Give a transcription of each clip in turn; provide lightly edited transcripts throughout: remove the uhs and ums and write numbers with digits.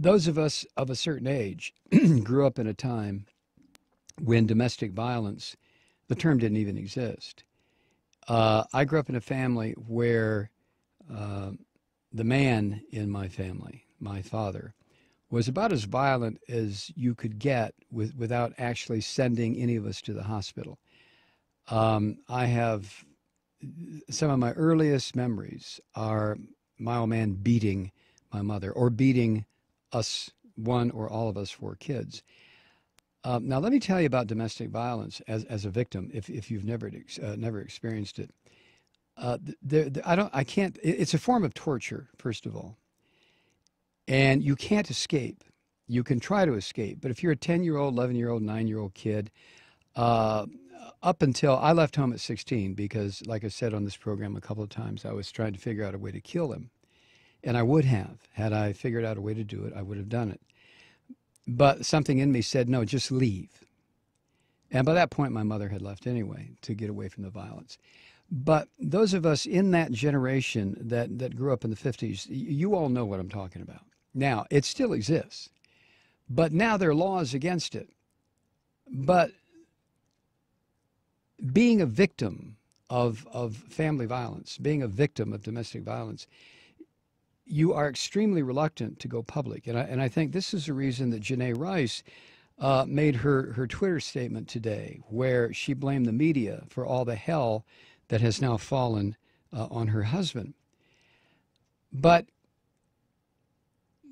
those of us of a certain age grew up in a time when domestic violence, the term didn't even exist. I grew up in a family where uh, the man in my family, my father, was about as violent as you could get without actually sending any of us to the hospital. I have some of my earliest memories are my old man beating my mother or beating us, one or all of us four kids. Now, let me tell you about domestic violence as a victim, if you've never experienced it. I can't. It's a form of torture, first of all, and you can't escape. You can try to escape, but if you're a 10-year-old, 11-year-old, 9-year-old kid, uh, up until I left home at 16, because, like I said on this program a couple of times, I was trying to figure out a way to kill him, and I would have had I figured out a way to do it. I would have done it, but something in me said, no, just leave. And by that point, my mother had left anyway to get away from the violence. But those of us in that generation that grew up in the 50s, you all know what I'm talking about. Now, it still exists, but now there are laws against it. But being a victim of family violence, being a victim of domestic violence, you are extremely reluctant to go public. And I think this is the reason that Janae Rice made her Twitter statement today, where she blamed the media for all the hell that has now fallen on her husband. But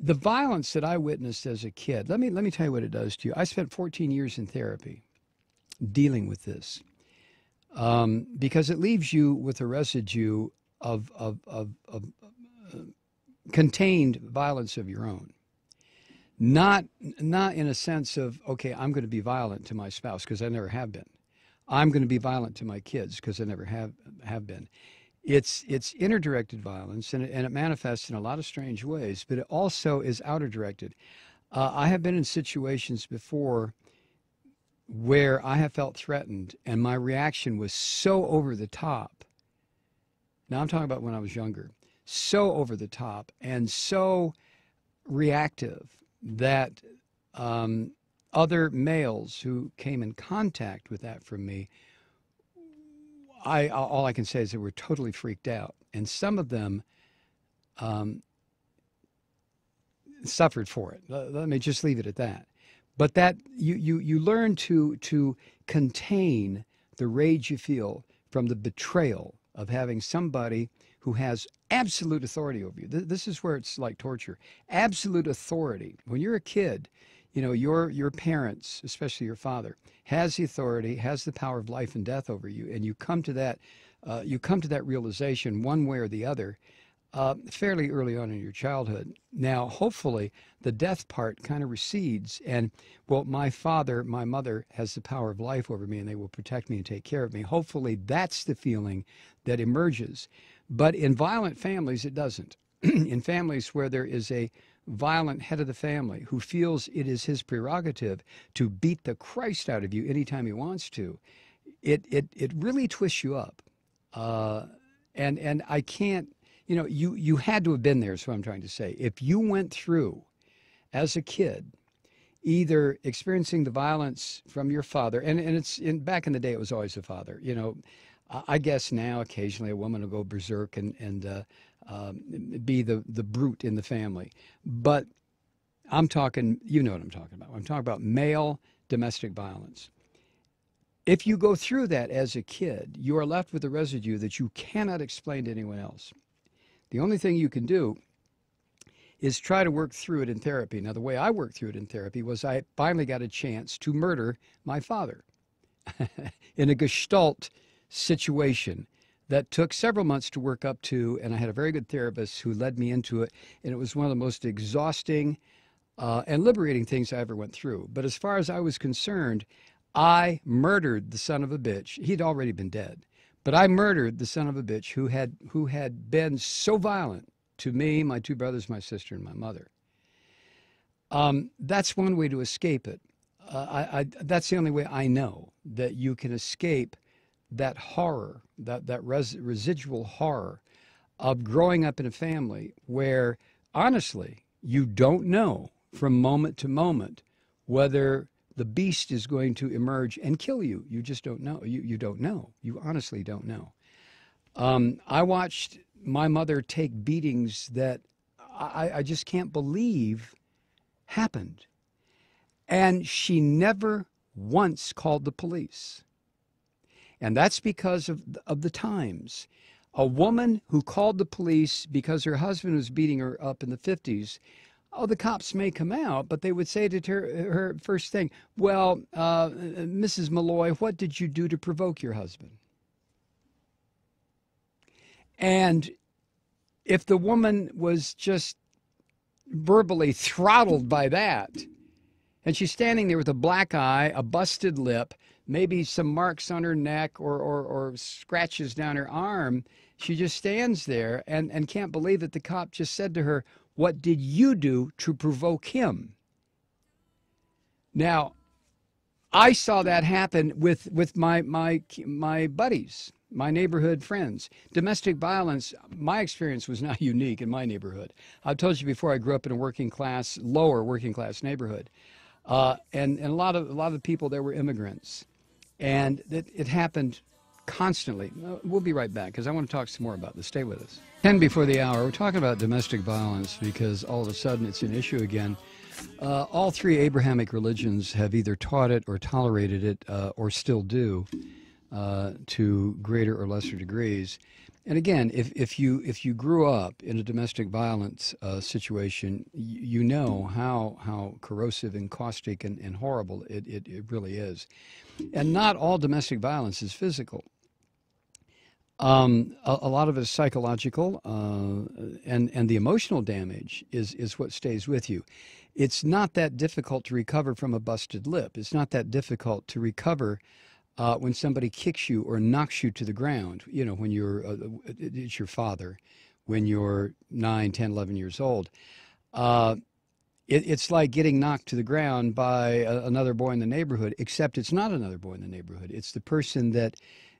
the violence that I witnessed as a kid, let me tell you what it does to you. I spent 14 years in therapy dealing with this, because it leaves you with a residue of contained violence of your own. Not in a sense of, okay, I'm going to be violent to my spouse because I never have been. I'm going to be violent to my kids because I never have been. It's inner-directed violence, and it manifests in a lot of strange ways, but it also is outer-directed. I have been in situations before where I have felt threatened, and my reaction was so over the top. Now I'm talking about when I was younger. So over the top and so reactive that other males who came in contact with that from me, all I can say is they were totally freaked out, and some of them suffered for it. Let me just leave it at that. But that you learn to contain the rage you feel from the betrayal of having somebody who has absolute authority over you. This is where it's like torture. Absolute authority. When you're a kid, you know, your parents, especially your father, has the authority, has the power of life and death over you, and you come to that realization one way or the other fairly early on in your childhood. Now, hopefully, the death part kind of recedes, and, well, my father, my mother has the power of life over me, and they will protect me and take care of me. Hopefully, that's the feeling that emerges. But in violent families, it doesn't. In families where there is a violent head of the family who feels it is his prerogative to beat the Christ out of you anytime he wants to, it really twists you up. And I can't, you know, you had to have been there, is what I'm trying to say. If you went through, as a kid, either experiencing the violence from your father, and back in the day, it was always the father. You know, I guess now occasionally a woman will go berserk and be the brute in the family. But I'm talking, you know what I'm talking about. I'm talking about male domestic violence. If you go through that as a kid, you are left with a residue that you cannot explain to anyone else. The only thing you can do is try to work through it in therapy. Now, the way I worked through it in therapy was I finally got a chance to murder my father in a Gestalt situation that took several months to work up to, and I had a very good therapist who led me into it, and it was one of the most exhausting and liberating things I ever went through. But as far as I was concerned, I murdered the son of a bitch. He'd already been dead, but I murdered the son of a bitch who had been so violent to me, my two brothers, my sister, and my mother. That's one way to escape it. That's the only way I know that you can escape that horror, that residual horror of growing up in a family where, honestly, you don't know from moment to moment whether the beast is going to emerge and kill you. You just don't know. You don't know. You honestly don't know. I watched my mother take beatings that I just can't believe happened. And she never once called the police. And that's because of the times. A woman who called the police because her husband was beating her up in the 50s, oh, the cops may come out, but they would say to her first thing, well, Mrs. Malloy, what did you do to provoke your husband? And if the woman was just verbally throttled by that, and she's standing there with a black eye, a busted lip, maybe some marks on her neck or scratches down her arm, she just stands there and can't believe that the cop just said to her, what did you do to provoke him? Now, I saw that happen with my buddies, my neighborhood friends. Domestic violence, my experience was not unique in my neighborhood. I've told you before, I grew up in a lower working class neighborhood. And a lot of the people there were immigrants. And it happened constantly. We'll be right back because I want to talk some more about this. Stay with us. 10 before the hour, we're talking about domestic violence because all of a sudden it's an issue again. All three Abrahamic religions have either taught it or tolerated it or still do to greater or lesser degrees. And again, if you grew up in a domestic violence situation, you know how corrosive and caustic and horrible it really is. And not all domestic violence is physical. A lot of it is psychological, and the emotional damage is what stays with you. It's not that difficult to recover from a busted lip. It's not that difficult to recover when somebody kicks you or knocks you to the ground, you know, when it's your father, when you're 9, 10, 11 years old. It's like getting knocked to the ground by another boy in the neighborhood, except it's not another boy in the neighborhood. It's the person that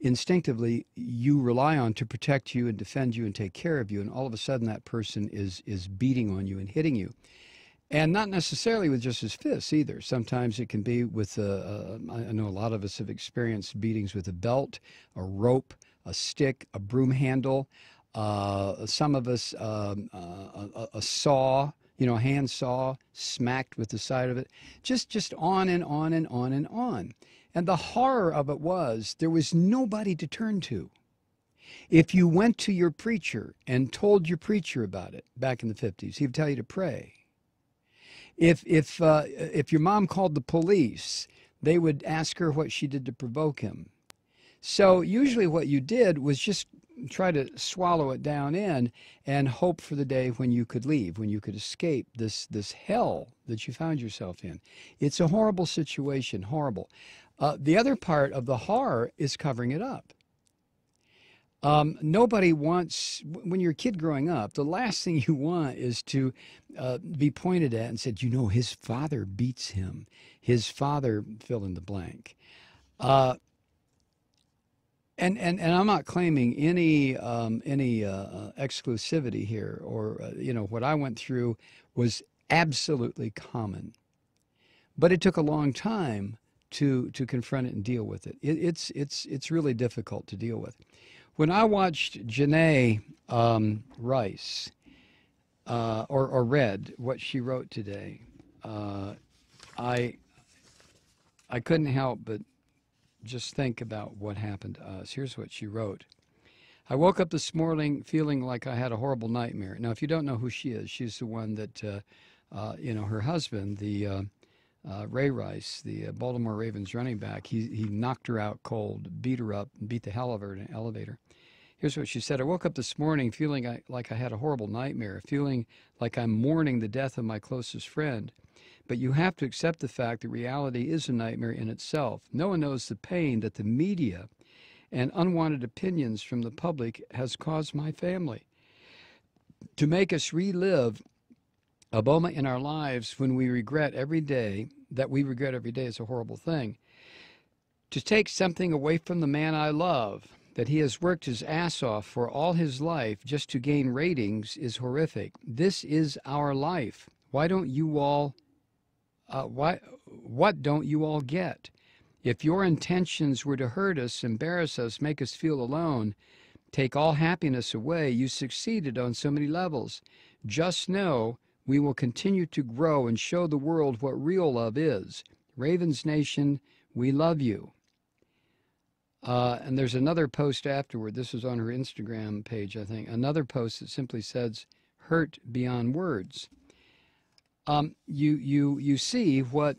instinctively you rely on to protect you and defend you and take care of you, and all of a sudden that person is beating on you and hitting you. And not necessarily with just his fists either. Sometimes it can be with, I know a lot of us have experienced beatings with a belt, a rope, a stick, a broom handle. Some of us, a saw, you know, a hand saw smacked with the side of it. Just on and on and on and on. And the horror of it was there was nobody to turn to. If you went to your preacher and told your preacher about it back in the 50s, he would tell you to pray. If your mom called the police, they would ask her what she did to provoke him. So usually what you did was just try to swallow it down in and hope for the day when you could leave, when you could escape this hell that you found yourself in. It's a horrible situation, horrible. The other part of the horror is covering it up. Nobody wants, when you're a kid growing up, the last thing you want is to be pointed at and said, you know, his father beats him. His father fill in the blank. And I'm not claiming any exclusivity here, or you know, what I went through was absolutely common, but it took a long time to confront it and deal with it. It's really difficult to deal with. When I watched Janae Rice or read what she wrote today, I couldn't help but just think about what happened to us. Here's what she wrote. I woke up this morning feeling like I had a horrible nightmare. Now, if you don't know who she is, she's the one that, you know, her husband, the Ray Rice, the Baltimore Ravens running back, he knocked her out cold, beat her up, and beat the hell of her in an elevator. Here's what she said. I woke up this morning feeling like I had a horrible nightmare, feeling like I'm mourning the death of my closest friend. But you have to accept the fact that reality is a nightmare in itself. No one knows the pain that the media and unwanted opinions from the public has caused my family. To make us relive a moment in our lives when we regret every day, that we regret every day, is a horrible thing. To take something away from the man I love, that he has worked his ass off for all his life just to gain ratings, is horrific. This is our life. Why don't you all, what don't you all get? If your intentions were to hurt us, embarrass us, make us feel alone, take all happiness away, you succeeded on so many levels. Just know we will continue to grow and show the world what real love is. Ravens Nation, we love you. And there's another post afterward. This was on her Instagram page, I think. Another post that simply says, hurt beyond words. You see what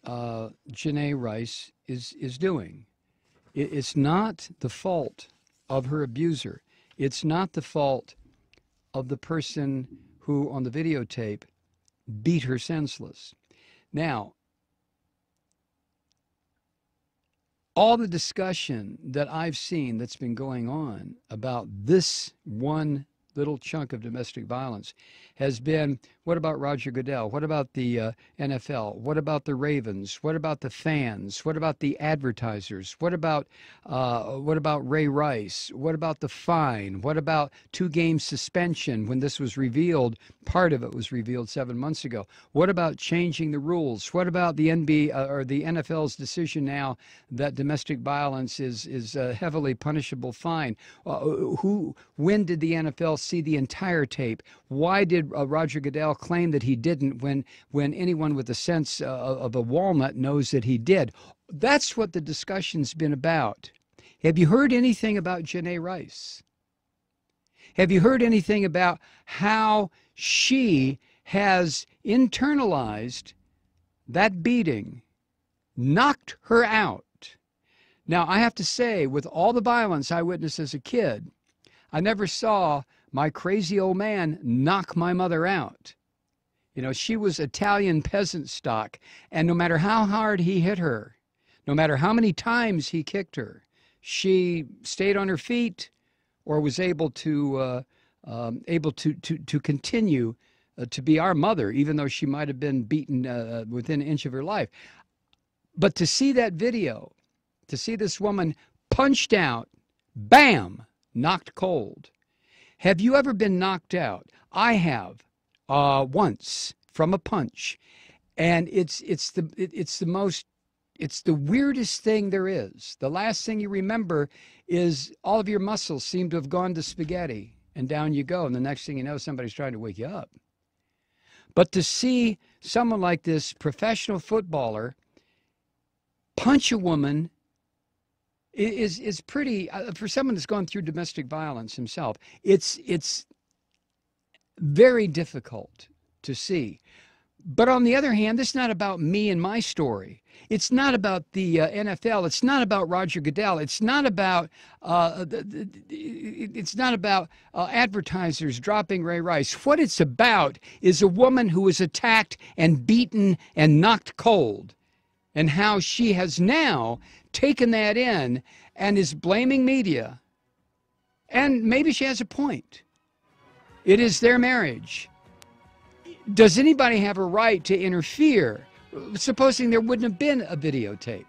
Janae Rice is doing. It's not the fault of her abuser. It's not the fault of the person who, on the videotape, beat her senseless. Now, all the discussion that I've seen that's been going on about this one little chunk of domestic violence has been, what about Roger Goodell? What about the NFL? What about the Ravens? What about the fans? What about the advertisers? What about Ray Rice? What about the fine? What about 2-game suspension when this was revealed? Part of it was revealed 7 months ago. What about changing the rules? What about the NBA or the NFL's decision now that domestic violence is a heavily punishable fine? When did the NFL see the entire tape? Why did Roger Goodell claim that he didn't when anyone with a sense of a walnut knows that he did? That's what the discussion's been about. Have you heard anything about Janae Rice? Have you heard anything about how she has internalized that beating, knocked her out? Now, I have to say, with all the violence I witnessed as a kid, I never saw my crazy old man knock my mother out. You know, she was Italian peasant stock, and no matter how hard he hit her, no matter how many times he kicked her, she stayed on her feet or was able to continue to be our mother, even though she might have been beaten within an inch of her life. But to see that video, to see this woman punched out, bam, knocked cold. Have you ever been knocked out? I have, once from a punch, and it's the weirdest thing there is. The last thing you remember is all of your muscles seem to have gone to spaghetti, and down you go, and the next thing you know, somebody's trying to wake you up. But to see someone like this professional footballer punch a woman is pretty, for someone that's gone through domestic violence himself, it's very difficult to see. But on the other hand, this is not about me and my story. It's not about the NFL. It's not about Roger Goodell. It's not about advertisers dropping Ray Rice. What it's about is a woman who was attacked and beaten and knocked cold, and how she has now taken that in and is blaming media. And maybe she has a point. It is their marriage. Does anybody have a right to interfere? Supposing there wouldn't have been a videotape.